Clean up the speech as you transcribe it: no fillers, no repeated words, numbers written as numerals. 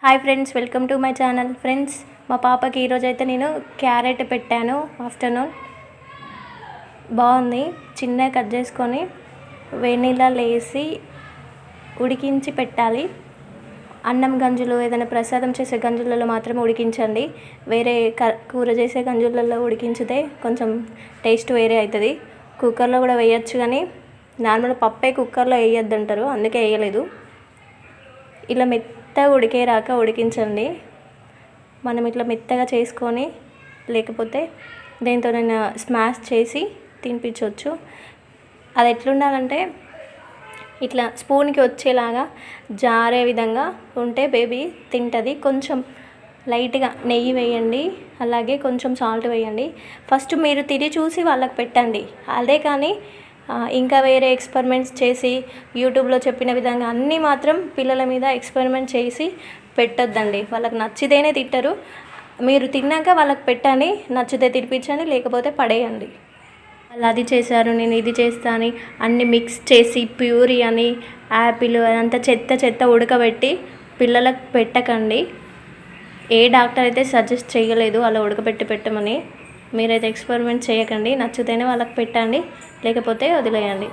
Hi friends, welcome to my channel. Friends, మా పాపకి ఈరోజైతే నేను క్యారెట్ పెట్టాను. ఆఫ్టర్నూన్ బాగుంది. చిన్నగా కట్ చేసుకొని వేడి నీళ్ళలో వేసి ఉడికించి పెట్టాలి. అన్నం గంజులు, ఏదైనా ప్రసాదం చేసే గంజులలో మాత్రమే ఉడికించండి. వేరే కూర చేసే గంజులలో ఉడికించితే కొంచెం టేస్ట్ వేరే అవుతుంది. కుక్కర్లో కూడా వేయచ్చు, కానీ నార్మల్ పప్పే కుక్కర్లో వేయొద్దు అంటారు, అందుకే వేయలేదు. ఇలా మెత్తగా ఉడికేరాక ఉడికించండి. మనం ఇట్లా మెత్తగా చేసుకొని, లేకపోతే దేనితోనైనా స్మాష్ చేసి తినిపించవచ్చు. అది ఎట్లుండాలంటే ఇట్లా స్పూన్కి వచ్చేలాగా జారే విధంగా ఉంటే బేబీ తింటుంది. కొంచెం లైట్గా నెయ్యి వేయండి, అలాగే కొంచెం సాల్ట్ వేయండి. ఫస్ట్ మీరు తిని చూసి వాళ్ళకి పెట్టండి. అదే కానీ ఇంకా వేరే ఎక్స్పెరిమెంట్స్ చేసి యూట్యూబ్లో చెప్పిన విధంగా అన్నీ మాత్రం పిల్లల మీద ఎక్స్పెరిమెంట్ చేసి పెట్టొద్దండి. వాళ్ళకి నచ్చితేనే తింటారు. మీరు తిన్నాక వాళ్ళకి పెట్టండి, నచ్చితే తినిపించండి, లేకపోతే పడేయండి. వాళ్ళు అది చేశారు, నేను ఇది చేస్తా అని అన్నీ మిక్స్ చేసి ప్యూరీ అని యాపిల్ అదంతా చెత్త ఉడకబెట్టి పిల్లలకు పెట్టకండి. ఏ డాక్టర్ అయితే సజెస్ట్ చేయలేదు అలా ఉడకబెట్టి పెట్టమని. మీరైతే ఎక్స్పెరిమెంట్ చేయకండి. నచ్చితేనే వాళ్ళకి పెట్టండి, లేకపోతే వదిలేయండి.